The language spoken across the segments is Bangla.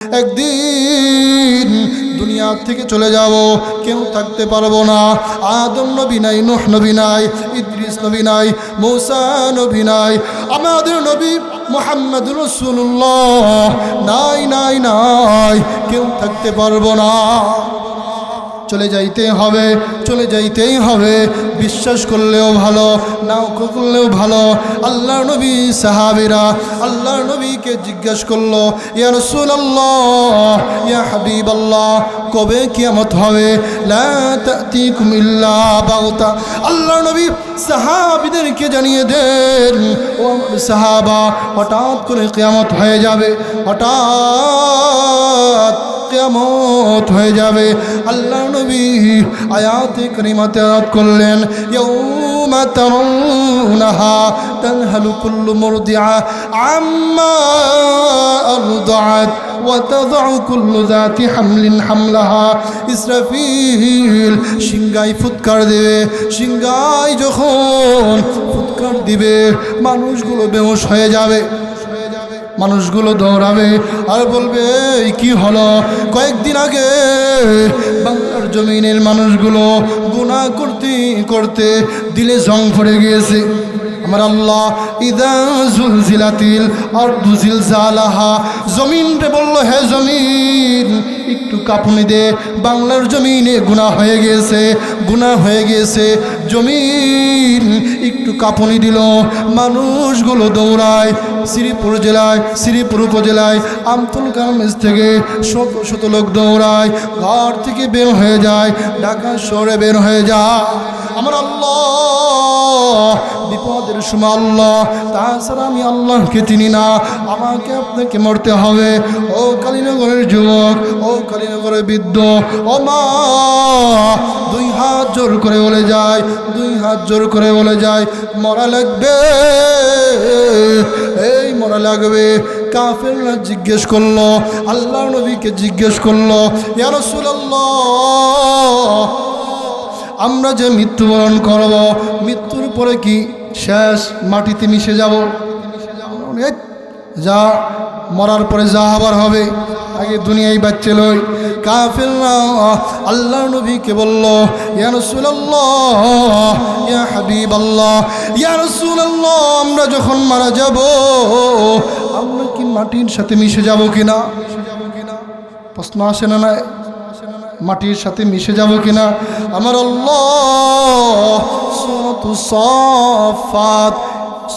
একদিন দুনিয়া থেকে চলে যাব, কেউ থাকতে পারবো না। আদম নবী নাই, নূহ নবী নাই, ইদ্রিস নবী নাই, মূসা নবী নাই, আমাদের নবী মুহাম্মদুর রাসূলুল্লাহ নাই নাই নাই, কেউ থাকতে পারবো না। চলে যাইতে হবে, চলে যাইতেই হবে। বিশ্বাস করলেও ভালো, নাও করলেও ভালো। আল্লাহর নবী সাহাবীরা আল্লাহর নবীকে জিজ্ঞাসা করলো, ইয়া রাসূলুল্লাহ, ইয়া হাবিবাল্লাহ, কবে কিয়ামত হবে? লা তা'তিকুম ইল্লা বাগতা। আল্লাহর নবী সাহাবীদেরকে জানিয়ে দেন, ও সাহাবা, হঠাৎ করে কিয়ামত হয়ে যাবে, হঠাৎ কিয়ামত হয়ে যাবে। আল্লাহ নবী আয়াতে কারিমাতে আয়াত করলেন, ইয়াউমা তারাউনাহা তাযহালু কুল্লু মুরদিআ আম্মা আরদাআত ওয়া তাযউ কুল্লু যাতি হামলিন হামলাহা। ইসরাফিল সিংহায় ফুৎকার দেবে, সিংহায় যখন ফুৎকার দিবে মানুষগুলো বেহুশ হয়ে যাবে, মানুষগুলো দৌড়াবে আর বলবে, এই কি হলো? কয়েকদিন আগে বাংলার জমিনের মানুষগুলো গুনাহ করতে করতে দিলে জং পড়ে গিয়েছে। আমার আল্লাহ ইদা জুলজিলাতিল আরদু জিলজালাহা, জমিন রে বলল, হে জমিন একটু কাঁপুনি দে, বাংলার জমিনে গুনাহ হয়ে গিয়েছে, গুনাহ হয়ে গিয়েছে। জমিন একটু কাঁপুনি দিল, মানুষগুলো দৌড়ায়। শ্রীপুর জেলায়, শ্রীপুর উপজেলায় আমতুল গার্মেন্টস থেকে শত শত লোক দৌড়ায়, ঘর থেকে বের হয়ে যায়, ঢাকা শহরে বের হয়ে যায়। আমার আল্লাহ বিপদের সময় আল্লাহ, তাছাড়া আমি আল্লাহকে চিনি না, আমাকে আপনাকে মরতে হবে। ও কালীনগরের যুবক, ও কালীনগরের বৃদ্ধ, ও মা, দুই হাত জোর করে বলে যায়, দুই হাত জোর করে বলে যায়, মরা লাগবে, এই মরা লাগবে। কাফেররা জিজ্ঞেস করলো, আল্লাহর নবীকে জিজ্ঞেস করলো, ইয়া রাসূলুল্লাহ, আমরা যে মৃত্যুবরণ করব, মৃত্যুর পরে কি শেষ মাটিতে মিশে যাব? যা মরার পরে যা আবার হবে, আগে দুনিয়ায় বাচ্চা লই। কাফেররা আল্লাহর নবীকে বলল, ইয়া রাসূলুল্লাহ, ইয়া হাবিবাল্লাহ, ইয়া রাসূলুল্লাহ, আমরা যখন মারা যাব আমরা কি মাটির সাথে মিশে যাব কিনা? প্রশ্ন আসে না? না, মাটির সাথে মিশে যাব কিনা? আমার আল্লাহ সূরাতুস সাফাত,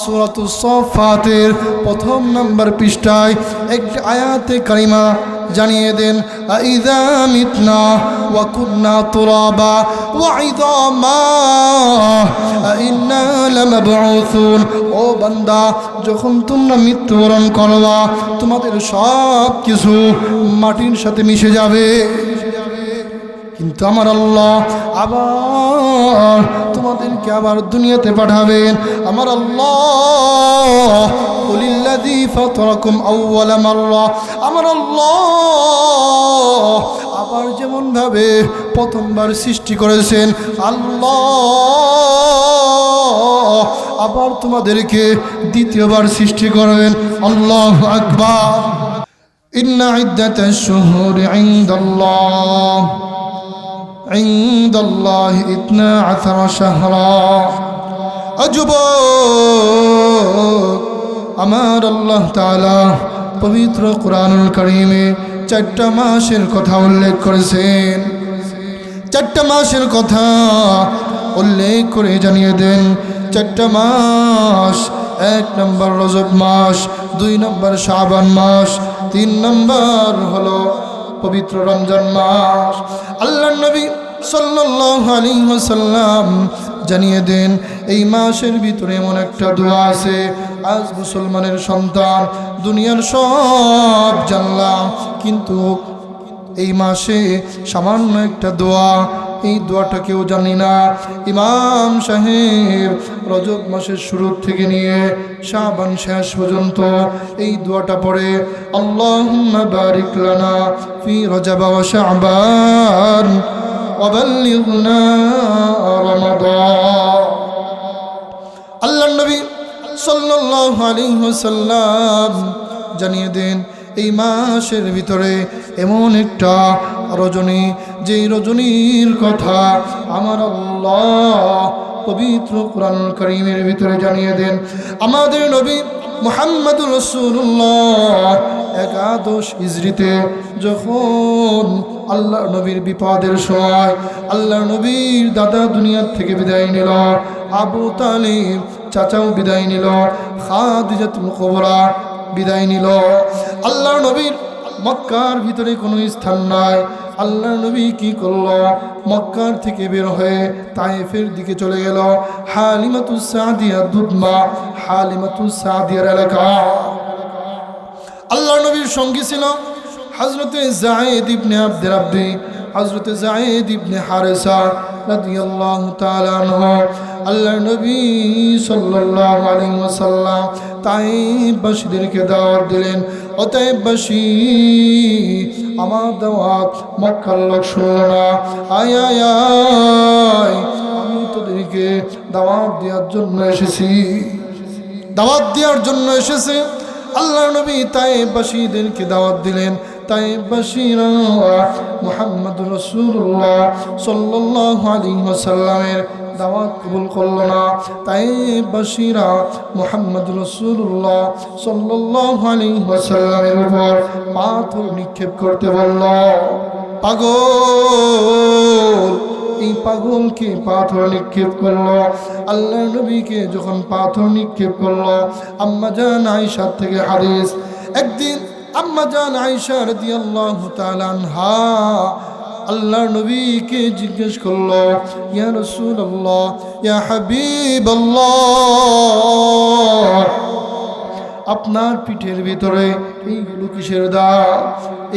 সূরাতুস সাফাতের প্রথম নাম্বার পৃষ্ঠায় একটি আয়াতে কারিমা জানিয়ে দেন, আইযা মিতনা ওয়া কুননা তুরাবা ওয়া ইযামা আইন্না লামাবউসুন। ও বান্দা, যখন তোমরা মৃত্যুবরণ করবা তোমাদের সব কিছু মাটির সাথে মিশে যাবে, কিন্তু আমার আল্লাহ আবার তোমাদেরকে আবার দুনিয়াতে পাঠাবেন। আমার আল্লাহ কুলিল্লাযী ফাতারাকুম আউওয়ালা মাররা, আমার আল্লাহ আবার যেমন ভাবে প্রথমবার সৃষ্টি করেছেন, আল্লাহ আবার তোমাদেরকে দ্বিতীয়বার সৃষ্টি করবেন। আল্লাহু আকবার। ইন্না ইদ্দাতাশ শুহুরি ইনদাল্লাহ ইনদাল্লাহি 12 শাহরা। যুবক, আমার আল্লাহ তাআলা পবিত্র কুরআনুল কারীমে 4টা মাসের কথা উল্লেখ করেছেন। 4টা মাসের কথা উল্লেখ করে জানিয়ে দেন, 4টা মাস, 1 নম্বর রজব মাস, 2 নম্বর শাবান মাস, 3 নম্বর হলো পবিত্র রমজান মাস। আল্লাহর নবী সাল্লাল্লাহু আলাইহি ওয়াসাল্লাম জানিয়ে দেন, এই মাসের ভিতরে এমন একটা দোয়া আছে, আজ মুসলমানের সন্তান দুনিয়ার সব জানলাম, কিন্তু এই মাসে সামান্য একটা দোয়া, এই দোয়াটা কেউ জানি না। ইমাম সাহেব রজব মাসের শুরু থেকে নিয়ে শাবান শেষ পর্যন্ত এই দোয়াটা পড়ে, আল্লাহুম্মা বারিক লানা ফি রজব ওয়া শাবান ওয়া বাল্লিগনা রমাদান। আল্লাহর নবী সাল্লাল্লাহু আলাইহি ওয়াসাল্লাম জানিয়ে দেন, এই মাসের ভিতরে এমন একটা রজনী, যেই রজনীর কথা আমার আল্লাহ পবিত্র কুরআন কারীমের ভিতরে জানিয়ে দেন। আমাদের নবী মুহাম্মদুর রাসূলুল্লাহ একাদশ হিজরিতে যখন আল্লাহর নবীর বিপদের সময় আল্লাহর নবীর দাদা দুনিয়ার থেকে বিদায় নিল, আবু তালিব চাচাও বিদায় নিল, খাদিজাতুল কুবরা বিদায় নিল, আল্লাহর নবীর মক্কার ভিতরে কোনো স্থান নাই। আল্লাহর নবী কি করল? মক্কার থেকে বের হয়ে তায়েফের দিকে চলে গেল। হালিমাতুস সাদিয়া দুধমা, হালিমাতুস সাদিয়ার এলাকা। আল্লাহর নবীর সঙ্গী ছিল হযরতে যায়েদ ইবনে আব্দে রাব্বি, হযরতে যায়েদ ইবনে হারেসা রাদিয়াল্লাহু তাআলা আনহু। আল্লাহর নবী সাল্লাল্লাহু আলাইহি ওয়াসাল্লাম তায়েফবাসীদেরকে দাওয়াত দিলেন, ও তায়েফবাসী, আমার দাওয়াত মক্কার লোক শুনল না, আয় আয় আয়, আমি তোদেরকে দাওয়াত দেওয়ার জন্য এসেছি, দাওয়াত দেওয়ার জন্য এসেছে। আল্লাহর নবী তায়েফবাসীদেরকে দাওয়াত দিলেন। তায়েফবাসীরা মুহাম্মদুর রাসূলুল্লাহ সাল্লাল্লাহু আলাইহি ওয়াসাল্লামের দাওয়াত কবুল করল না। তায়েফবাসীরা মুহাম্মদুর রাসূলুল্লাহ সাল্লাল্লাহু আলাইহি ওয়াসাল্লামের উপর পাথর নিক্ষেপ করতে বলল। পাগল, এই পাগলকে পাথর নিক্ষেপ করলো। আল্লাহর নবীকে যখন পাথর নিক্ষেপ করলো, আম্মা জান আয়েশা থেকে হাদিস, একদিন আম্মা জান আয়েশা রাদিয়াল্লাহু তাআলা আনহা আল্লাহর নবীকে জিজ্ঞেস করলো, ইয়া রাসূলুল্লাহ, ইয়া হাবিবাল্লাহ, আপনার পিঠের ভিতরে এইগুলো কিসের দাগ?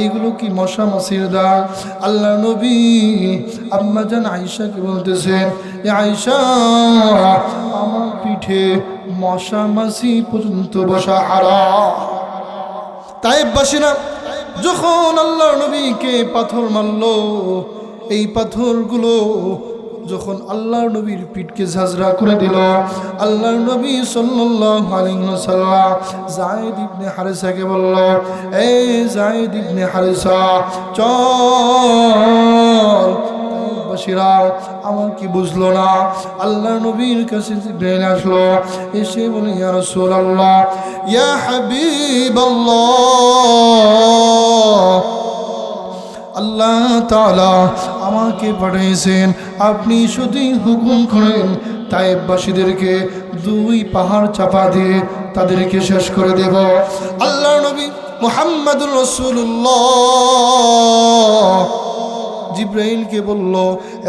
এইগুলো কি মশা মাছির দাগ? আল্লাহ নবী আম্মা জান আয়েশাকে বলতেছেন, এ আয়েশা, আমার পিঠে মশা মাছি পর্যন্ত বসা হারাম। তায়েফবাসীরা যখন আল্লাহর নবীকে পাথর মারল, এই পাথরগুলো যখন আল্লাহর নবীর পিঠকে ঝাঁঝরা করে দিল, আল্লাহর নবী সাল্লাল্লাহু আলাইহি ওয়াসাল্লাম যায়েদ ইবনে হারেসাকে বলল, এই যায়েদ ইবনে হারেসা, চল। তায়েফবাসীরা আমার কি বুঝলো না? আল্লাহর নবীর কাছে জিবরাইল আসলো, এসে বলে, ইয়া রাসূলুল্লাহ, ইয়া হাবিবাল্লাহ, আল্লাহ তাআলা আমাকে পাঠিয়েছেন, আপনি শুধু হুকুম করেন, তায়েফবাসীদেরকে দুই পাহাড় চাপা দিয়ে তাদেরকে শেষ করে দেব। আল্লাহর নবী মুহাম্মদুর রাসূলুল্লাহ জিবরাইলকে বলল,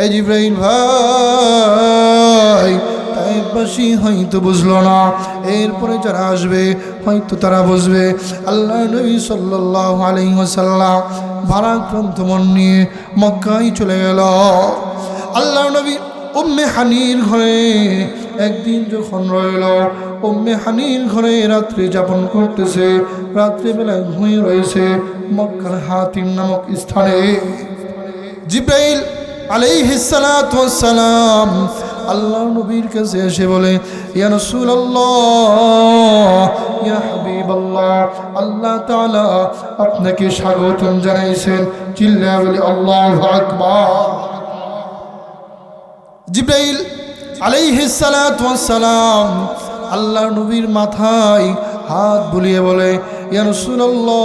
এই জিবরাইল ভাই, তায়েফবাসী হয়তো বুঝলো না, এরপরে যারা আসবে হয়তো তারা বুঝবে। আল্লাহ নবী সাল্লাল্লাহু আলাইহি ওয়াসাল্লাম ভারাক্রান্ত মন নিয়ে মক্কায় চলে গেল। আল্লাহ নবী উম্মে হানির ঘরে একদিন যখন রইল, উম্মে হানির ঘরে রাত্রি যাপন করতেছে, রাত্রিবেলায় ঘুমিয়ে রয়েছে মক্কার হাতিম নামক স্থানে। জিবরাইল আলাইহিস সালাতু ওয়াস সালাম আল্লাহ নবীর কাছে এসে বলে, ইয়া রাসূলুল্লাহ, ইয়া হাবিবাল্লাহ, আল্লাহ তাআলা আপনাকে স্বাগতম জানাইছেন। চিল্লায়া বলি আল্লাহু আকবার। জিবরাইল আলাইহিস সালাতু ওয়াস সালাম আল্লাহ নবীর মাথায় হাত বুলিয়ে বলে, ইয়া রাসূলুল্লাহ,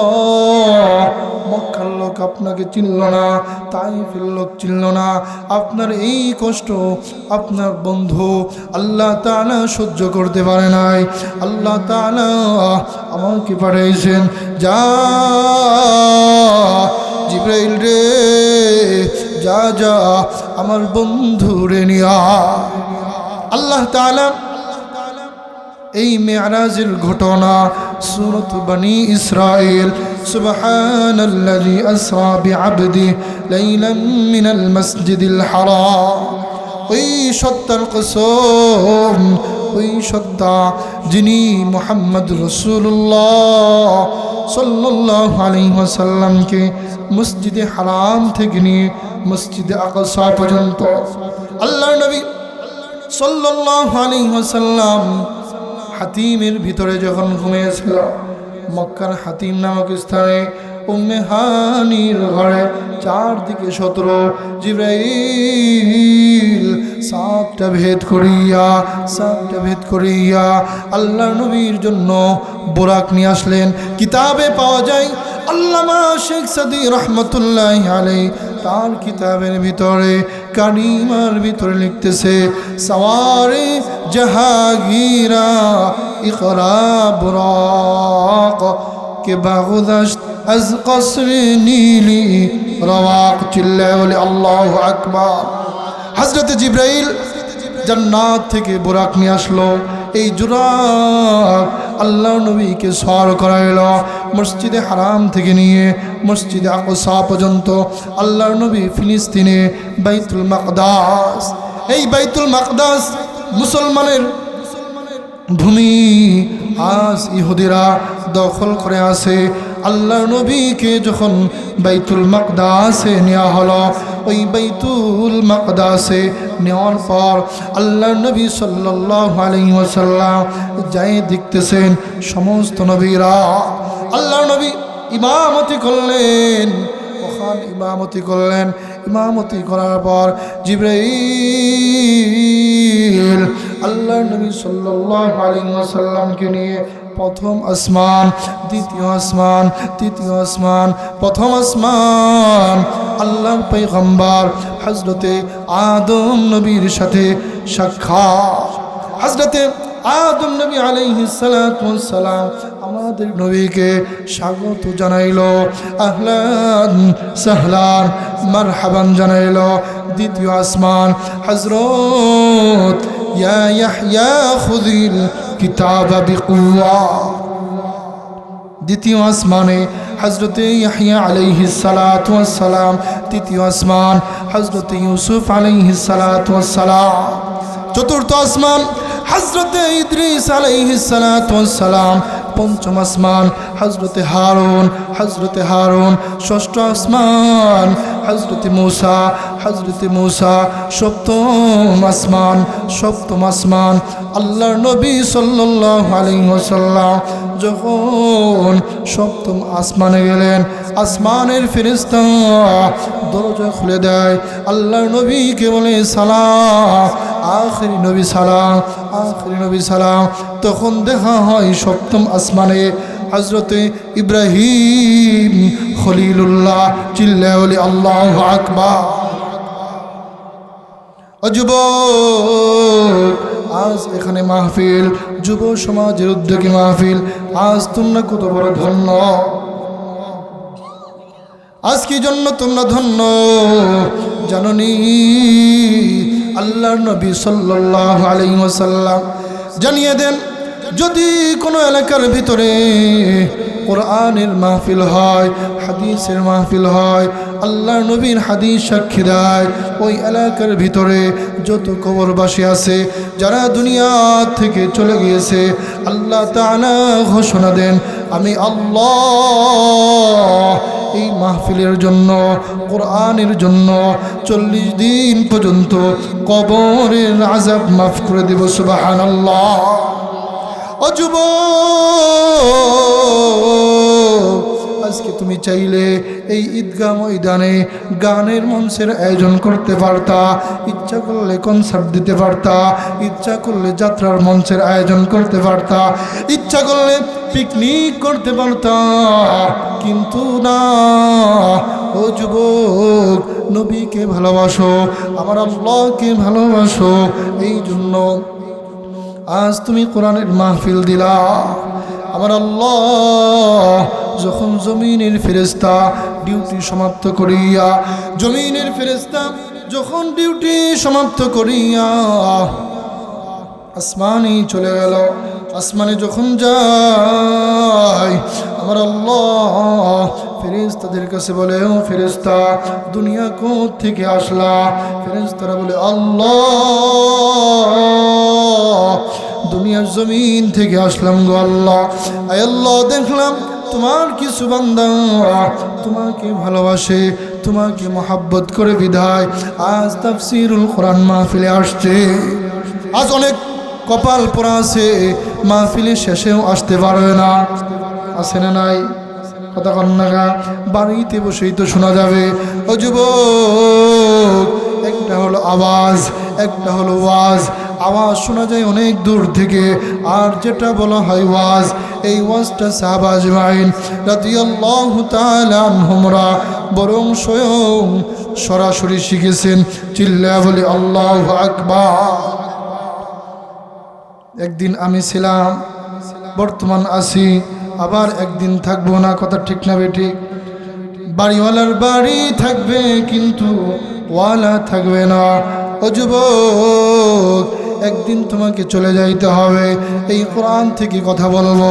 মক্কার লোক আপনাকে চিনল না, তায়েফের লোক চিনল না, আপনার এই কষ্ট আপনার বন্ধু আল্লাহ তাআলা সহ্য করতে পারে নাই। আল্লাহ তাআলা আমাকে পাঠিয়েছেন, যা জিবরাইল রে, যা যা আমার বন্ধু রে নিয়া। আল্লাহ তাআলা এই মেরাজের ঘটনা সূরাত বনি ইসরাইল, সুবহানাল্লাযী আসরা বিআবদি লাইলাম মিনাল মাসজিদিল হারাম, ওই সত্তার কসম, ওই সত্তা যিনি মুহাম্মদ রাসূলুল্লাহ সাল্লাল্লাহু আলাইহি ওয়াসাল্লামকে মসজিদে হারাম থেকে নিয়ে মসজিদে আকসা পর্যন্ত আল্লাহর নবী সাল্লাল্লাহু আলাইহি ওয়াসাল্লাম হাতিমের ভিতরে যখন ঘুমিয়েছিল, মক্কার হাতিম নামক স্থানে উম্মে হানির ঘরে চারদিকে 17 জিবরাইল সাতটা ভেদ করিয়া আল্লাহ নবীর জন্য বোরাক নিয়ে আসলেন। কিতাবে পাওয়া যায় আল্লামা শেখ সাদি রহমতুল্লাহ আলাইহি তার কিতাবের ভিতরে কারিমার ভিতরে লিখতেছে সওয়ারে জাহাগীরা ইকরা বুরাক কে বাগুদাশত আজ কসর নীলি রওয়াক। চিল্লায় বলে আল্লাহু আকবার। হযরত জিবরাইল জান্নাত থেকে বুরাক নিয়ে আসলো। এই জুরাক আল্লাহ নবীকে সওয়ার করাইল। মসজিদে হারাম থেকে নিয়ে মসজিদে আকসা পর্যন্ত আল্লাহর নবী ফিলিস্তিনে বাইতুল মাকদাস, এই বাইতুল মাকদাস মুসলমানের ভূমি, আজ ইহুদিরা দখল করে আছে। আল্লাহর নবীকে যখন বাইতুল মাকদাসে নেওয়া হলো, ওই বাইতুল মাকদাসে নেওয়ার পর আল্লাহর নবী সাল্লাল্লাহু আলাইহি ওয়াসাল্লাম যাই দেখতেছেন সমস্ত নবীরা আল্লাহর নবী ইমামতি করলেন। ওখানে ইমামতি করার পর জিবরাইল আল্লাহর নবী সাল্লাল্লাহু আলাইহি ওয়াসাল্লামকে নিয়ে প্রথম আসমান, দ্বিতীয় আসমান, তৃতীয় আসমান, প্রথম আসমান আল্লাহর পয়গম্বর হযরতে আদম নবীর সাথে সাক্ষাৎ। হযরতে আদম নবী আলাইহিস সালাতু ওয়াস সালাম আমাদের নবীকে স্বাগত জানাইলো, আহলান সাহলান মারহাবান জানাইলো। দ্বিতীয় আসমান হযরত ইয়া ইয়াহইয়া খুযিল কিতাবা বিকুওয়া। দ্বিতীয় আসমানে হযরতে ইয়াহইয়া আলাইহিস সালাতু ওয়াস সালাম। তৃতীয় আসমান হযরতে ইউসুফ আলাইহিস সালাতু ওয়াস সালাম। চতুর্থ আসমান হযরতে ইদ্রিস আলাইহিস সালাতু ওয়াস সালাম। পঞ্চম আসমান হযরতে হারুন। ষষ্ঠ আসমান হযরতে মূসা। সপ্তম আসমান আল্লাহর নবী সাল্লাল্লাহু আলাইহি ওয়াসাল্লাম যখন সপ্তম আসমানে গেলেন, আসমানের ফেরেশতা দরজা খুলে দেয়। আল্লাহর নবীকে বলে সালাম, আখিরি নবী সালাম। তখন দেখা হয় সপ্তম আসমানে হযরতে ইব্রাহিম খলিলুল্লাহ। চিল্লায় বলি আল্লাহু আকবার। যুবক, আজ এখানে মাহফিল, যুব সমাজের উদ্যোগী মাহফিল। আজ তোমরা কত বড় ধন্য, আজ কি জন্য তোমরা ধন্য জাননি? আল্লাহর নবী সাল্লাল্লাহু আলাইহি ওয়াসাল্লাম জানিয়ে দেন, যদি কোনো এলাকার ভিতরে কোরআনের মাহফিল হয়, হাদিসের মাহফিল হয়, আল্লাহর নবীর হাদিস সাক্ষী দেয়, ওই এলাকার ভিতরে যত কবরবাসী আছে, যারা দুনিয়া থেকে চলে গিয়েছে, আল্লাহ তাআলা ঘোষণা দেন, আমি আল্লাহ এই মাহফিলের জন্য, কোরআনের জন্য 40 দিন পর্যন্ত কবরের আযাব মাফ করে দেব। সুবহানাল্লাহ। ও যুবক, আজকে তুমি চাইলে এই ঈদগাহ ময়দানে গানের মঞ্চের আয়োজন করতে পারতা, ইচ্ছা করলে কনসার্ট দিতে পারতা, ইচ্ছা করলে যাত্রার মঞ্চের আয়োজন করতে পারতা, ইচ্ছা করলে পিকনিক করতে পারতা, কিন্তু না। ও যুবক, নবীকে ভালোবাসো, আমার আল্লাহকে ভালোবাসো, এই জন্য আজ তুমি কোরআনের মাহফিল দিলা। আমার আল্লাহ যখন জমিনের ফেরেশতা ডিউটি সমাপ্ত করিয়া, জমিনের ফেরেশতা যখন ডিউটি সমাপ্ত করিয়া আসমানে চলে গেল, আসমানে যখন যায়, আমার আল্লাহ ফেরেশতাদের কাছে বলে, ও ফেরেশতা, দুনিয়া কোথা থেকে আসলা? ফেরেশতারা বলে, আল্লাহ দুনিয়ার জমিন থেকে আসলাম গো আল্লাহ। আয় আল্লাহ, দেখলাম তোমার কিছু বান্দা তোমাকে ভালোবাসে, তোমাকে মহাব্বত করে বিধায় আজ তাফসীরুল কোরআন মাহফিলে আসছে। আজ অনেক কপাল পোড়া আছে, মাহফিলের শেষেও আসতে পারবে না, আছে না নাই? কথা কন্যা বাড়িতে বসেই তো শোনা যাবে। ও যুবক, একটা হলো আওয়াজ, একটা হলো ওয়াজ। আওয়াজ শোনা যায় অনেক দূর থেকে, আর যেটা বলা হয় ওয়াজ, এই ওয়াজটা সাহাবা আজমাইন রাদিয়াল্লাহু তাআলা আনহুমরা বরং স্বয়ং সরাসরি শিখেছেন। চিল্লা বলি আল্লাহু আকবার। একদিন আমি ছিলাম, বর্তমান আছি, আবার একদিন থাকবো না। কথা ঠিক না বেঠিক? বাড়িওয়ালার বাড়ি থাকবে কিন্তু ওয়ালা থাকবে না। ও যুবক, একদিন তোমাকে চলে যাইতে হবে। এই কোরআন থেকে কথা বলবো।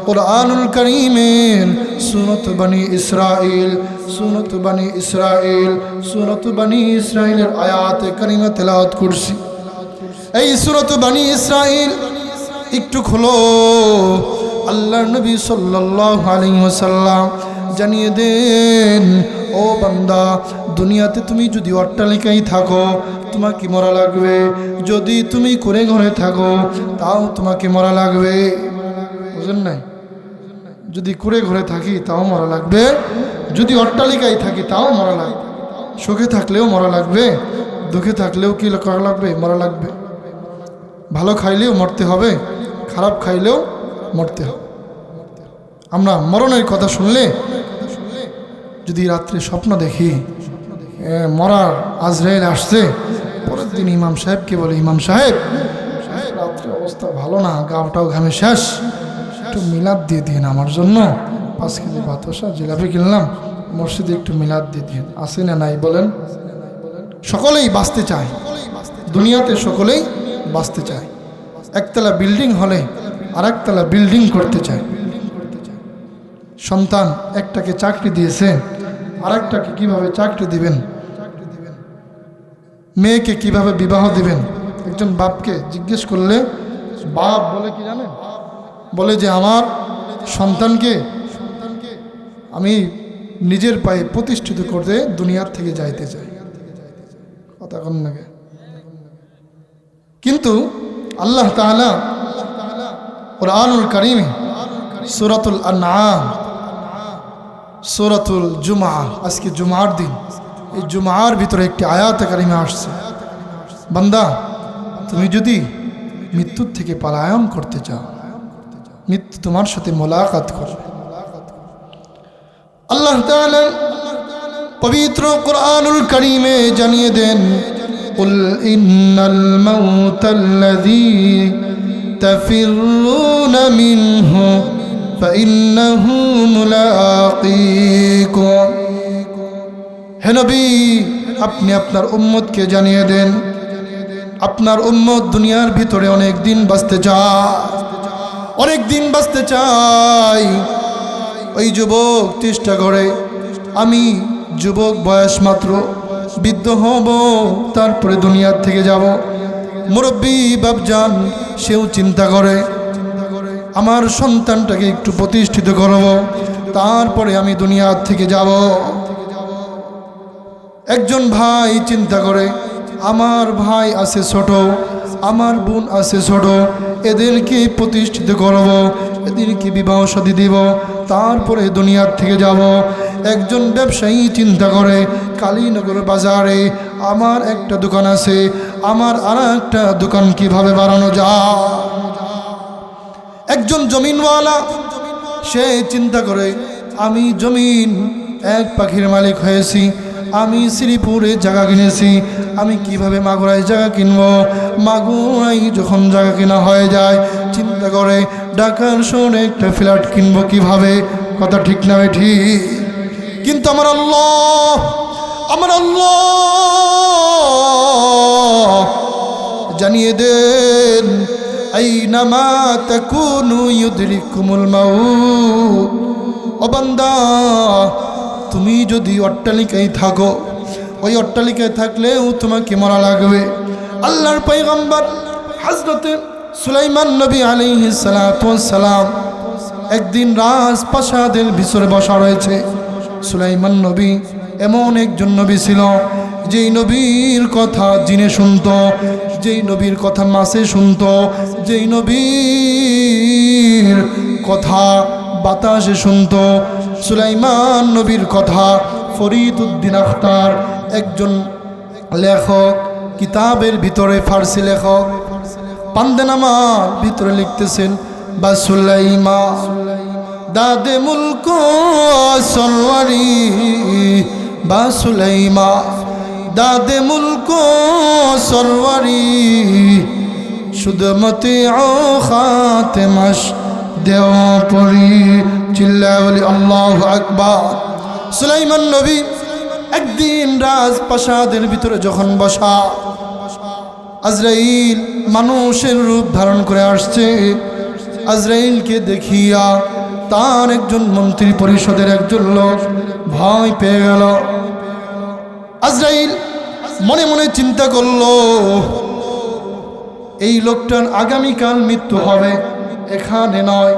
কোরআনুল কারীমের সূরাত বনী ইসরাঈল, সূরাত বনী ইসরাঈল, সূরাত বনী ইসরাঈলের আয়াতে কারিমা তেলাওয়াত করছি। এই সূরাত বনী ইসরাঈল একটু খোলো। আল্লাহর নবী সাল্লাল্লাহু আলাইহি ওয়াসাল্লাম জানিয়ে দেন, ও বান্দা, দুনিয়াতে তুমি যদি অট্টালিকায় থাকো তোমাকে মরা লাগবে, যদি তুমি কুঁড়ে ঘরে থাকো তাও তোমাকে মরা লাগবে। বুঝেন নাই? যদি কুঁড়ে ঘরে থাকি তাও মরা লাগবে, যদি অট্টালিকায় থাকি তাও মরা লাগবে। সুখে থাকলেও মরা লাগবে, দুঃখে থাকলেও কি করা লাগবে? মরা লাগবে। ভালো খাইলেও মরতে হবে, খারাপ খাইলেও মরতে হবে। আমরা মরণের কথা শুনলে যদি রাত্রে স্বপ্ন দেখি মরার আজরাইল আসছে, পরের দিন ইমাম সাহেবকে বলে, ইমাম সাহেব, রাত্রে অবস্থা ভালো না, গাওটাও ঘামে শেষ, একটু মিলাদ দিয়ে দিন আমার জন্য। 5 কেজি বাতাসা জিলাপি কিনলাম, মসজিদে একটু মিলাদ দিয়ে দিন। আসে না নাই বলেন? সকলেই বাঁচতে চায়, দুনিয়াতে সকলেই বাঁচতে চায়। একতলা বিল্ডিং হলে আর একতলা বিল্ডিং করতে চায়। সন্তান একটাকে চাকরি দিয়েছে, আর একটাকে কীভাবে চাকরি দিবেন, মেয়েকে কিভাবে বিবাহ দিবেন, একজন বাপকে জিজ্ঞেস করলে বাপ বলে কি জানেন? বলে যে আমার সন্তানকে আমি নিজের পায়ে প্রতিষ্ঠিত করতে দুনিয়ার থেকে যাইতে চাই। কথা কন নাকি? কিন্তু আল্লাহ তাআলা কুরআনুল কারীমে সূরাতুল আনআম, সূরাতুল জুমআ, আজকে জুমার দিন, এই জুমার ভিতরে একটি আয়াত কারিমা আসছে, বান্দা তুমি যদি মৃত্যুর থেকে পলায়ন করতে চাও, মৃত্যু তোমার সাথে মোলাকাত করবে। আল্লাহ তাআলা পবিত্র কুরআনুল কারীমে জানিয়ে দেন, কুল ইন্নাল মাউতাল্লাযী তাফিরুনা মিনহু ফাইন্নাহু মুলাকীকুম। হে নবী, আপনি আপনার উম্মতকে জানিয়ে দেন, আপনার উম্মত দুনিয়ার ভিতরে অনেক দিন বাঁচতে চায়, অনেক দিন বাঁচতে চায়। ওই যুবক চেষ্টা করে, আমি যুবক বয়স মাত্র, বৃদ্ধ হব, তারপরে দুনিয়ার থেকে যাব। মুরব্বী বাপজান সেও চিন্তা করে, আমার সন্তানটাকে একটু প্রতিষ্ঠিত করব, তারপরে আমি দুনিয়ার থেকে যাব। একজন ভাই চিন্তা করে, আমার ভাই আছে ছোট, আমার বোন আছে ছোট, এদেরকে প্রতিষ্ঠিত করব, এদেরকে বিবাহ শাদী দিব, তারপরে দুনিয়ার থেকে যাব। একজন ব্যবসায়ী চিন্তা করে, কালীনগর বাজারে আমার একটা দোকান আছে, আমার আর একটা দোকান কিভাবে বাড়ানো যায়। একজন জমিনওয়ালা সে চিন্তা করে, আমি জমিন এক পাখির মালিক হয়েছি, আমি শ্রীপুরে জায়গা কিনেছি, আমি কিভাবে মাগুরায় জায়গা কিনবো। মাগুরায় যখন জায়গা কেনা হয়ে যায়, চিন্তা করে ঢাকার শহরে একটা ফ্ল্যাট কিনবো কিভাবে। কথা ঠিক না ঠিক? কিন্তু আমার আল্লাহ জানিয়ে দেন, আইনামা তাকুনু ইউদরিকুমুল মাউত। ও বান্দা, তুমি যদি অট্টালিকায় থাকো, ওই অট্টালিকায় থাকলেও তোমাকে মরা লাগবে। আল্লাহর পয়গম্বর হযরত সুলাইমান নবী আলাইহিস সালাতু ওয়াস সালাম একদিন রাজপ্রাসাদের ভিতরে বসা রয়েছে। সুলাইমান নবী এমন একজন নবী ছিল, যেই নবীর কথা জিনে শুনত, যেই নবীর কথা মাছে শুনত, যেই নবীর কথা বাতাসে শুনতো সুলাইমান নবীর কথা। ফরিদ উদ্দিন আখতার একজন লেখক, কিতাবের ভিতরে ফার্সি লেখক, পান্দেনামার ভিতরে লিখতেছেন বা সুলাইমা দাদে মুলক সরওয়ারি, বা সুলাইমা দাদে মুলক সরওয়ারি, সুদমতে ও খাতেমাস দেওয়া পরি। চিল্লায় বলি আল্লাহু আকবার। সুলাইমান নবী একদিন রাজপ্রাসাদের ভিতরে যখন বসা, আজরাইল মানুষের রূপ ধারণ করে আসছে। আজরাইলকে দেখিয়া তার একজন মন্ত্রী পরিষদের একজন লোক ভয় পেয়ে গেল। আজরাইল মনে মনে চিন্তা করলো, এই লোকটার আগামীকাল মৃত্যু হবে, এখানে নয়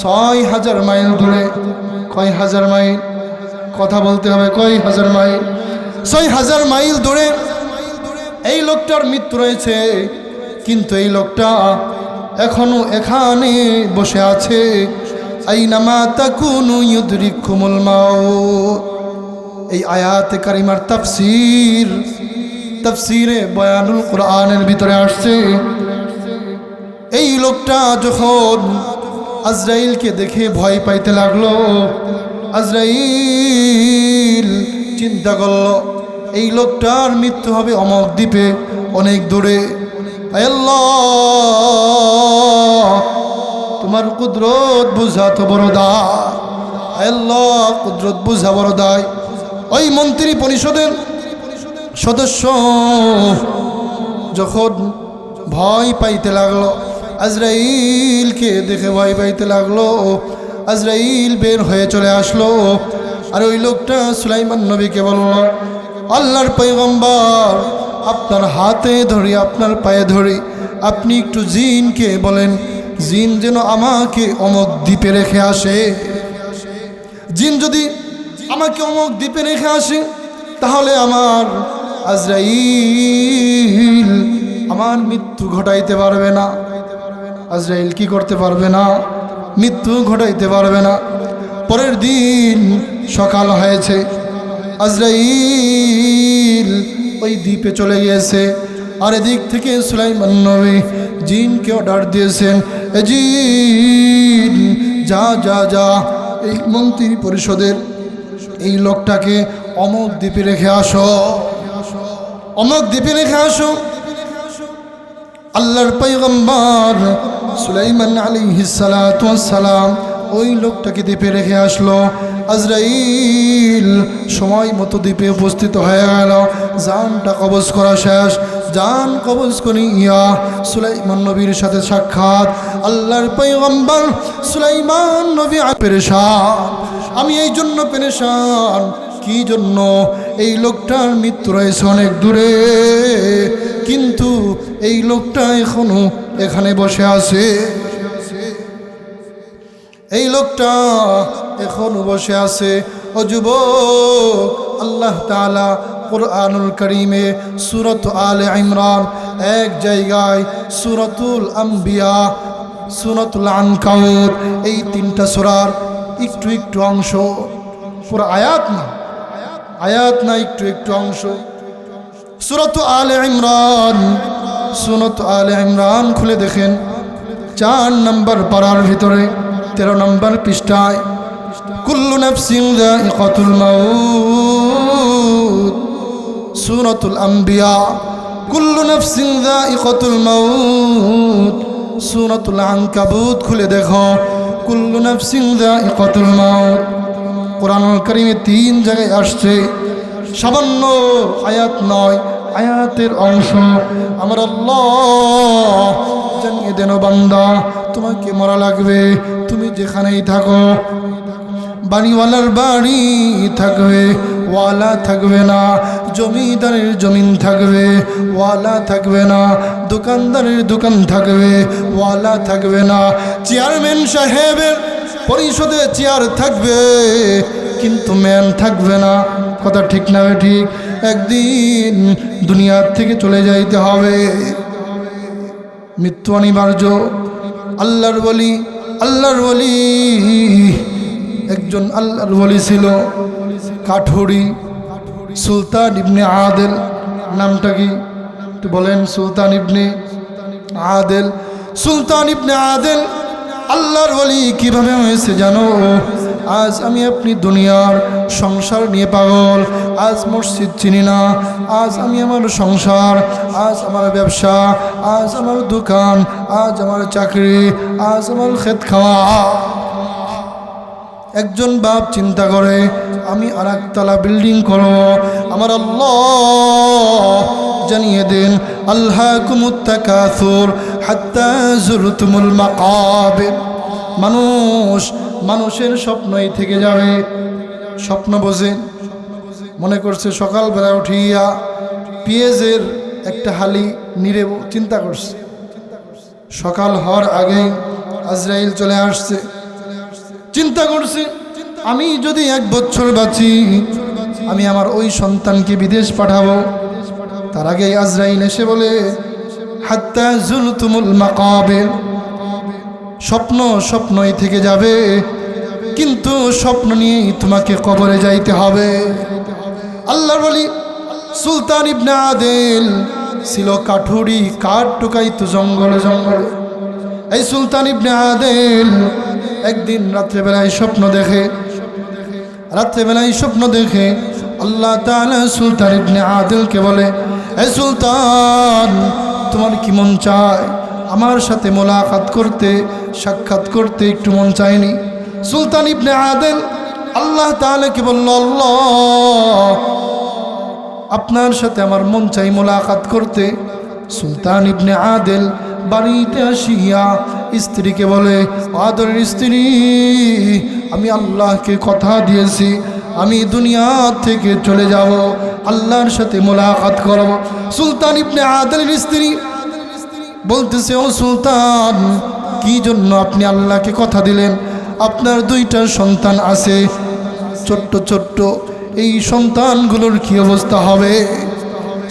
৬,০০০ মাইল দূরে। কয় হাজার মাইল? কথা বলতে হবে, কয় হাজার মাইল? ৬,০০০ মাইল দূরে এই লোকটার মৃত্যু রয়েছে। কিন্তু এই লোকটা এখনো এখানে বসে আছে। আইনামা তাকুনু ইউদরিকুমুল মাউত। এই আয়াতে কারিমার তাফসিরে বয়ানুল কুরআনের ভিতরে আসছে, এই লোকটা যখন আজরাইলকে দেখে ভয় পাইতে লাগলো, আজরাইল চিন্তা করলো এই লোকটার মৃত্যু হবে অমক দ্বীপে, অনেক দূরে। আল্লাহ তোমার কুদরত বুঝা তো বড় দায়, আল্লাহ কুদরত বুঝা বড় দায়। ওই মন্ত্রী পরিষদের সদস্য যখন ভয় পাইতে লাগলো, আজরাইলকে দেখে ভয় পাইতে লাগলো, আজরাইল বের হয়ে চলে আসলো। আর ওই লোকটা সুলাইমান নবীকে বলল, আল্লাহর পয়গম্বর আপনার হাতে ধরি, আপনার পায়ে ধরি, আপনি একটু জিনকে বলেন, জিন যেন আমাকে অমক দ্বীপে রেখে আসে। জিন যদি আমাকে অমক দ্বীপে রেখে আসে, তাহলে আমার আজরাইল আমার মৃত্যু ঘটাইতে পারবে না। আজরাইল কি করতে পারবে না? মৃত্যু ঘটাইতে পারবে না। পরের দিন সকাল হয়েছে, আজরাইল ওই দ্বীপে চলে গিয়েছে। আর এদিক থেকে সুলাইমান নবী জিনকে অর্ডার দিয়েছেন, এ জিন যা যা যা, এই মন্ত্রী পরিষদের এই লোকটাকে অমক দ্বীপে রেখে আসো, অমক দ্বীপে রেখে আসো। আল্লাহর পয়গম্বর সুলাইমান আলাইহিস সালাতু ওয়াস সালাম ওই লোকটাকে দ্বীপে রেখে আসলো। আজরাইল সময় মতো দ্বীপে উপস্থিত হয়ে গেল। জানটা কবজ করা শেষ, জান কবজ করে ইয়া সুলাইমান নবীর সাথে সাক্ষাৎ। আল্লাহর পয়গম্বর সুলাইমান নবী পেরেশান, আমি এই জন্য পেরেশান, কি জন্য? এই লোকটার মৃত্যু রয়েছে অনেক দূরে, কিন্তু এই লোকটা এখনো এখানে বসে আছে। এই লোকটা এখনো বসে আছে। ও যুবক, আল্লাহ তাআলা কুরআনুল কারীমে সূরাত আলে ইমরান এক জায়গায় সূরাতুল আম্বিয়া, সূরাতুল আনকাবুত, এই তিনটা সূরার একটু একটু অংশ, পুরো আয়াত না, আয়াত না, একটু একটু অংশ। সূরাত আলে ইমরান, সূরাত আলে ইমরান খুলে দেখেন 4 নম্বর পারার ভিতরে 13 নম্বর পৃষ্ঠায়, কুল্লু নাফসিন যায়িকাতুল মাউত। সূরাতুল আম্বিয়া, কুল্লু নাফসিন যায়িকাতুল মাউত। সূরাতুল আনকাবুত খুলে দেখো, কুল্লু নাফসিন যায়িকাতুল মাউত। কোরআনুল কারীমে 3 জায়গায় আসছে, সামান্য আয়াত নয়, আয়াতের অংশ। আমার আল্লাহ জানিয়ে দেন, বান্দা তোমাকে মরা লাগবে, তুমি যেখানেই থাকো, বাড়িওয়ালার বাড়ি থাকবে, ওয়ালা থাকবে না, জমিদারের জমিন থাকবে, ওয়ালা থাকবে না, দোকানদারের দোকান থাকবে, ওয়ালা থাকবে না, চেয়ারম্যান সাহেবের পরিষদে চেয়ার থাকবে, কিন্তু ম্যান থাকবে না। কথা ঠিক না? ঠিক। একদিন দুনিয়ার থেকে চলে যাইতে হবে, মৃত্যু অনিবার্য। আল্লাহর বলি আল্লাহর ওলি, একজন আল্লাহর ওলি ছিল কাঠুরি, সুলতান ইবনে আদেল। নামটা কি একটু বলেন? সুলতান ইবনে আদেল। সুলতান ইবনে আদেল আল্লাহর ওলি কিভাবে হয়েছে জানো? আজ আমি আপনি দুনিয়ার সংসার নিয়ে পাগল, আজ মসজিদ চিনি না, আজ আমি আমার সংসার, আজ আমার ব্যবসা, আজ আমার দোকান, আজ আমার চাকরি, আজ আমার খেত খাওয়া। একজন বাপ চিন্তা করে আমি আর একতলা বিল্ডিং করব। আমার আল্লাহ জানিয়ে দেন, আল্লাহকুমুত তাকাসুর হাত্তা যুরতুমুল মাকাবির। মানুষের স্বপ্নই থেকে যাবে। স্বপ্ন বোঝেন, মনে করছে সকালবেলা উঠিয়া পেঁয়াজের একটা হালি নিড়ে চিন্তা করছে, সকাল হওয়ার আগেই আজরাইল চলে আসছে। চিন্তা করছে আমি যদি 1 বছর বাঁচি, আমি আমার ওই সন্তানকে বিদেশ পাঠাবো। তার আগে আজরাইল এসে বলে, হাত্তা যুরতুমুল মাকাবির। স্বপ্নই থেকে যাবে, কিন্তু স্বপ্ন নিয়েই তোমাকে কবরে যাইতে হবে। আল্লাহর ওলি সুলতান ইবনে আদেল ছিল কাঠুরি, কাঠ টুকাইতো জঙ্গলে জঙ্গলে। এই সুলতান ইবনে আদেল একদিন রাত্রেবেলায় স্বপ্ন দেখে আল্লাহ তাআলা সুলতান ইবনে আদেলকে বলে, এই সুলতান, তোমার কি মন চায় আমার সাথে মোলাকাত করতে, সাক্ষাৎ করতে? একটু মন চায়নি? সুলতান ইবনে আদেল আল্লাহ তাআলাকে বলল, আল্লাহ, আপনার সাথে আমার মন চাই মোলাকাত করতে। সুলতান ইবনে আদেল বাড়িতে আসিয়া স্ত্রীকে বলে, আদরের স্ত্রী, আমি আল্লাহকে কথা দিয়েছি, আমি দুনিয়া থেকে চলে যাব, আল্লাহর সাথে মোলাকাত করব। সুলতান ইবনে আদেলের স্ত্রী বলতেছে, ও সুলতান, কি জন্য আপনি আল্লাহকে কথা দিলেন? আপনার 2টা সন্তান আছে, ছোট্ট ছোট্ট, এই সন্তানগুলোর কি অবস্থা হবে?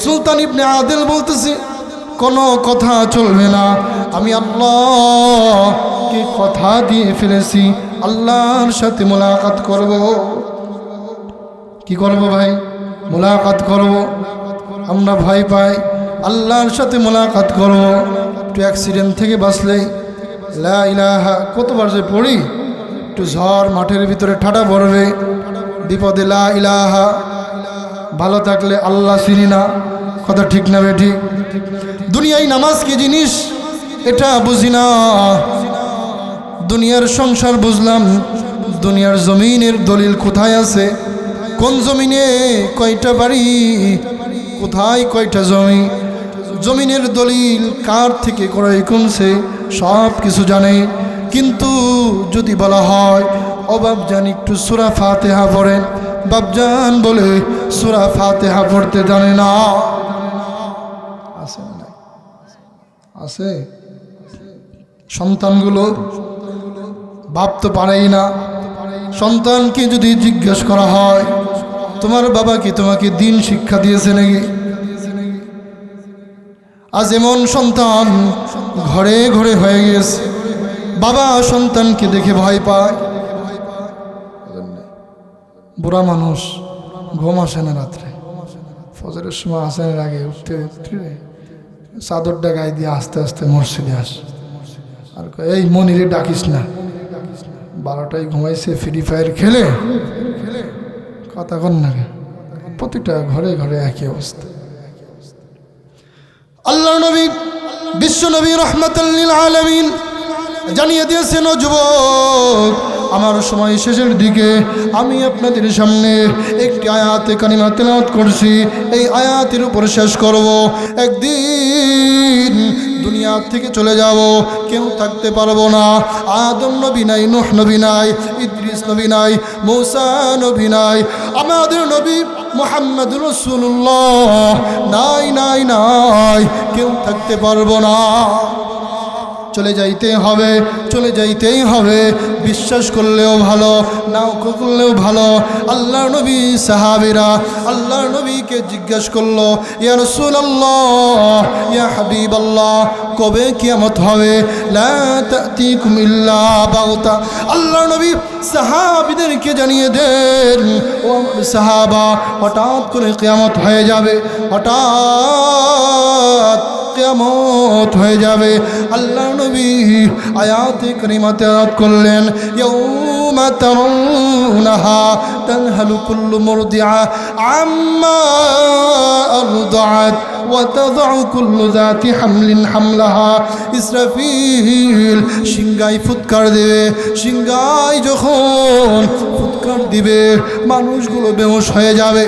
সুলতান ইবনে আদেল বলতেছে, কোনো কথা চলবে না, আমি আল্লাহকে কথা দিয়ে ফেলেছি, আল্লাহর সাথে মোলাকাত করব। কি করব ভাই? মোলাকাত করব। আমরা ভয় পাই, আল্লাহর সাথে মোলাকাত করব। একটু অ্যাক্সিডেন্ট থেকে বাঁচলেই লা ইলাহা কতবার যে পড়ি, একটু ঝড় মাঠের ভিতরে ঠাটা পড়বে, বিপদে লা ইলাহা, ভালো থাকলে আল্লাহ চিনি না। কথা ঠিক না বেঠিক? দুনিয়ায় নামাজ কি জিনিস এটা বুঝি না, দুনিয়ার সংসার বুঝলাম, দুনিয়ার জমিনের দলিল কোথায় আছে, কোন জমিনে কয়টা বাড়ি, কোথায় কয়টা জমি, জমিনের দলিল কার থেকে ক্রয় করছে, সব কিছু জানে। কিন্তু যদি বলা হয়, ও বাপজান একটু সূরা ফাতিহা পড়েন, বাপজান বলে সূরা ফাতিহা পড়তে জানে না। আছে না? আছে? সন্তানগুলো বাপ তো পারেই না। সন্তানকে যদি জিজ্ঞেস করা হয়, তোমার বাবা কি তোমাকে দিন শিক্ষা দিয়েছে নাকি? আজ এমন সন্তান ঘরে ঘরে হয়ে গেছে, বাবা সন্তানকে দেখে ভয় পায়। বুড়া মানুষ, ঘুম আসে না রাত্রে, ফজরের সময় আসেনের আগে উঠতে চাদরটা গায়ে দিয়ে আস্তে আস্তে মসজিদে আস, আর এই মনিরে ডাকিস না, 12টায় ঘুমাইছে ফ্রি ফায়ার খেলে। কথা কন না, প্রতিটা ঘরে ঘরে একই অবস্থা। আল্লাহ নবী, বিশ্ব নবী রাহমাতাল লিল আলামিন জানিয়ে দিয়েছেন, ও যুবক, আমার সময় শেষের দিকে আমি আপনাদের সামনে একটি আয়াতে কারিমা তেলাওয়াত করছি, এই আয়াতের উপর শেষ করব। একদিন দুনিয়া থেকে চলে যাব, কেউ থাকতে পারবো না। আদম নবী নাই, নূহ নবী নাই, ইদ্রিস নবী নাই, মূসা নবী নাই, আমাদের নবী মুহাম্মদুর রাসূলুল্লাহ নাই, নাই নাই, কেউ থাকতে পারবো না। চলে যাইতেই হবে, চলে যাইতেই হবে। বিশ্বাস করলেও ভালো, নাও করলেও ভালো। আল্লাহর নবী সাহাবীরা আল্লাহর নবীকে জিজ্ঞেস করলো, ইয়া রাসূলুল্লাহ, ইয়া হাবিবাল্লাহ, কবে কিয়ামত হবে? লা তা'তিকুম ইল্লা বাগতা। আল্লাহর নবী সাহাবীদেরকে জানিয়ে দেন, ও আমার সাহাবা, হঠাৎ করে কিয়ামত হয়ে যাবে, হঠাৎ কিয়ামত হয়ে যাবে। আল্লাহ নবী আয়াতে কারিমাতে আয়াত করলেন, ইয়াউমা তারাউনাহা তানহালু কুল্লু মুরদিআ আম্মা আরদাআত ওয়া তাযউ কুল্লু যাতি হামলিন হামলাহা। ইসরাফিল সিংহায় ফুৎকার দেবে, সিংহায় যখন ফুৎকার দিবে মানুষগুলো বেহুশ হয়ে যাবে,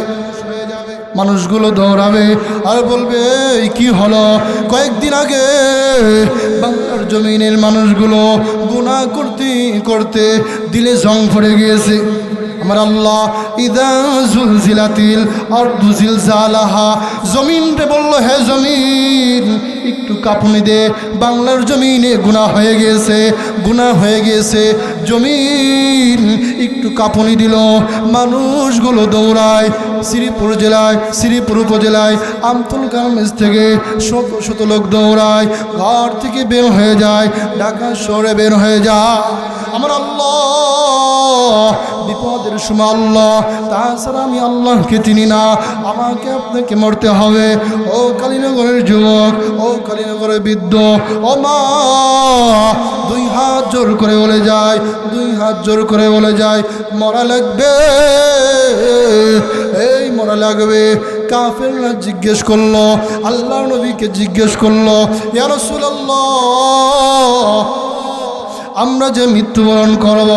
মানুষগুলো দৌড়াবে আর বলবে, এই কি হলো? কয়েকদিন আগে বাংলার জমিনের মানুষগুলো গুনাহ করতে করতে দিলে জং পড়ে গিয়েছে। আমার আল্লাহ ইদা জুলজিলাতিল আরদু জিলজালাহা, জমিন রে বলল, হে জমিন একটু কাঁপুনি দে, বাংলার জমিনে গুনাহ হয়ে গিয়েছে, গুনাহ হয়ে গিয়েছে। জমিন একটু কাঁপুনি দিল, মানুষগুলো দৌড়ায়। শ্রীপুর জেলায়, শ্রীপুর উপজেলায় আমতুল গার্মেন্টস থেকে শত শত লোক দৌড়ায়, ঘর থেকে বের হয়ে যায়, ঢাকা শহরে বের হয়ে যায়। আমার আল্লাহ বিপদের সময় আল্লাহ, তাছাড়া আমি আল্লাহকে চিনি না, আমাকে আপনাকে মরতে হবে। ও কালীনগরের যুবক, ও কালীনগরের বৃদ্ধ, ও মা, দুই হাত জোর করে বলে যায়, দুই হাত জোর করে বলে যায়, মরা লাগবে, এই মরা লাগবে। কাফেররা জিজ্ঞেস করলো, আল্লাহ নবীকে জিজ্ঞেস করলো, ইয়া রাসূলুল্লাহ, আমরা যে মৃত্যুবরণ করব,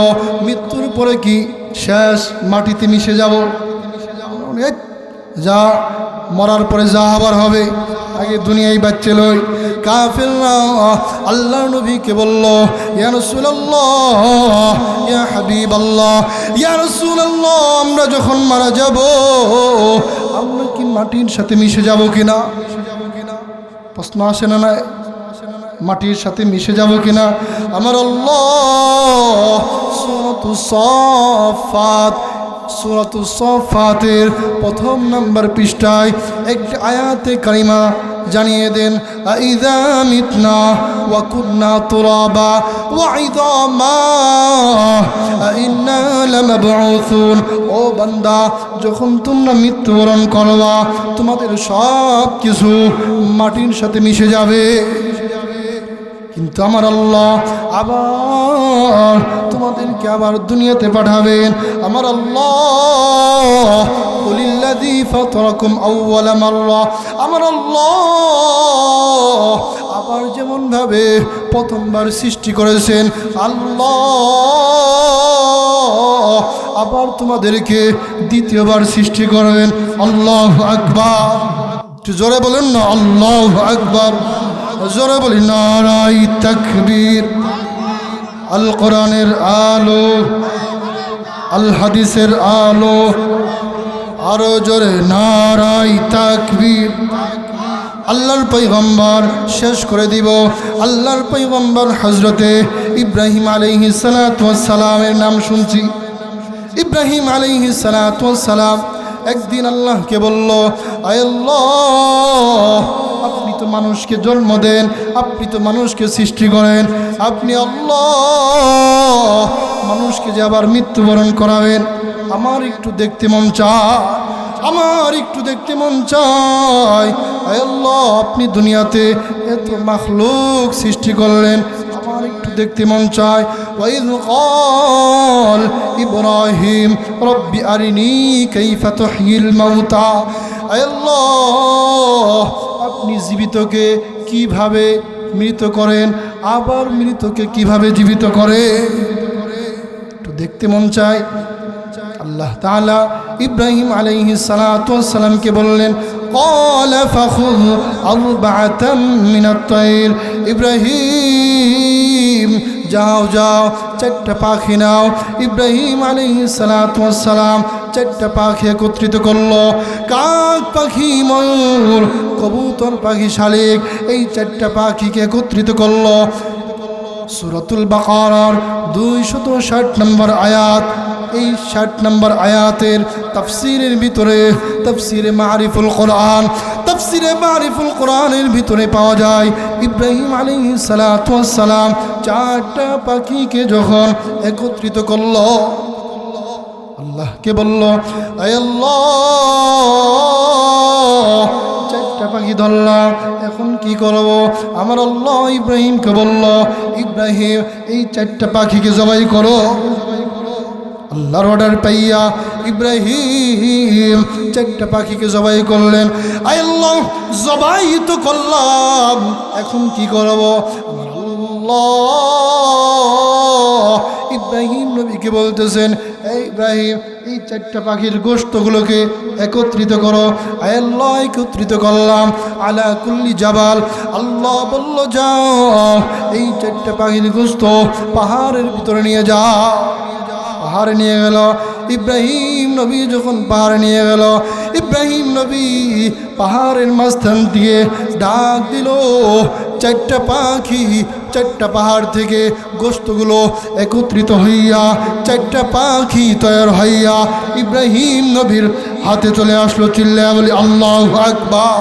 মৃত্যুর পরে কি শেষ মাটিতে মিশে যাব? যা মরার পরে যা আবার হবে, আগে দুনিয়ায় বাচ্চা লই। কাফেররা আল্লাহর নবীকে বলল, ইয়া রাসূলুল্লাহ, ইয়া হাবিবাল্লাহ, ইয়া রাসূলুল্লাহ, আমরা যখন মারা যাব আমরা কি মাটির সাথে মিশে যাব কিনা? প্রশ্ন আসে না? নাই, মাটির সাথে মিশে যাব কিনা? আমার আল্লাহ সূরাতুস সাফাত, সূরাতুস সাফাতের প্রথম নাম্বার পৃষ্ঠায় একটি আয়াতে কারিমা জানিয়ে দেন, আইযা মিতনা ওয়া কুননা তুরাবা ওয়া ইযামা আইন্না লামাবউসুন। ও বান্দা, যখন তোমরা মৃত্যুবরণ করবা তোমাদের সব কিছু মাটির সাথে মিশে যাবে, কিন্তু আমার আল্লাহ আবার তোমাদেরকে আবার দুনিয়াতে পাঠাবেন। আমার আল্লাহ কুলিল্লাযী ফাতারাকুম আউওয়ালা মাররা, আমার আল্লাহ আবার যেমন ভাবে প্রথমবার সৃষ্টি করেছেন, আল্লাহ আবার তোমাদেরকে দ্বিতীয়বার সৃষ্টি করবেন। আল্লাহু আকবার, একটু জোরে বলেন না, আল্লাহু আকবার। জোরে বলি নারায়ে তাকবীর। আল কোরআনের আলো, আল হাদিসের আলো, আরো জোরে নারায়ে তাকবীর। আল্লাহর পয়গম্বর শেষ করে দিব। আল্লাহর পয়গম্বর হযরতে ইব্রাহিম আলাইহিস সালাতু ওয়াস সালামের নাম শুনছি। ইব্রাহিম আলাইহিস সালাতু ওয়াস সালাম একদিন আল্লাহকে বলল, আয় আল্লাহ, আপনি তো মানুষকে জন্ম দেন, আপনি তো মানুষকে সৃষ্টি করেন, আপনি আল্লাহ মানুষকে যে আবার মৃত্যুবরণ করাবেন, আমার একটু দেখতে মন চায়, আমার একটু দেখতে মন চায়। আয় আল্লাহ, আপনি দুনিয়াতে এত মাখলুক সৃষ্টি করলেন, আমার একটু দেখতে মন চায়। ওয়াইদ ক্বাল ইব্রাহিম রব্বি আরিনি কাইফা তুহয়িল মাউতা। আয় আল্লাহ, আপনি জীবিতকে কিভাবে মৃত করেন, আবার মৃতকে কিভাবে জীবিত করে, একটু দেখতে মন চায়। আল্লাহ তাআলা ইব্রাহিম আলাইহিস সালাতু ওয়াস সালামকে বললেন, ক্বালা ফাখুয আরবাআতাম মিনাত তায়র। ইব্রাহিম যাও যাও, চারটা পাখি নাও। ইব্রাহিম আলাইহিস সালাতু ওয়াস সালাম চারটা পাখি একত্রিত করলো। কাক পাখি, ময়ূর, কবুতর পাখি, শালিক, এই চারটা পাখিকে একত্রিত করলো। সূরাতুল বাকারার 260 নম্বর আয়াত। এই 60 নম্বর আয়াতের তাফসীরের ভিতরে তাফসীরে মারিফুল কোরআন, তাফসীরে মারিফুল কোরআনের ভিতরে পাওয়া যায় ইব্রাহিম আলাইহিস সালাতু ওয়াস সালাম চারটা পাখিকে যখন একত্রিত করল, আল্লাহকে বলল, আয় আল্লাহ চারটা পাখি ধরলাম, এখন কি করব? আমার আল্লাহ ইব্রাহিমকে বলল, ইব্রাহিম এই চারটা পাখিকে জবাই করো। আল্লাহর অর্ডার পাইয়া ইব্রাহিম চারটা পাখিকে জবাই করলেন। আয় আল্লাহ জবাই তো করলাম, এখন কি করব? আমার আল্লাহ ইব্রাহিম নবীকে বলতেছেন, এই ইব্রাহিম এই চারটা পাখির গোশতগুলোকে একত্রিত করো। আয় আল্লাহ একত্রিত করলাম। আলা কুল্লি জাবাল, আল্লাহ বলল যাও এই চারটা পাখির গোশত পাহাড়ের ভিতরে নিয়ে যাও। পাহাড়ে নিয়ে গেল ইব্রাহিম নবী। যখন পাহাড়ে নিয়ে গেল ইব্রাহিম নবী পাহাড়ের মাঝখান দিয়ে ডাক দিল, চারটা পাখি চারটা পাহাড় থেকে গোশতগুলো একত্রিত হইয়া চারটা পাখি তৈরি হইয়া ইব্রাহিম নবীর হাতে চলে আসলো। চিল্লায়া বলি আল্লাহু আকবার।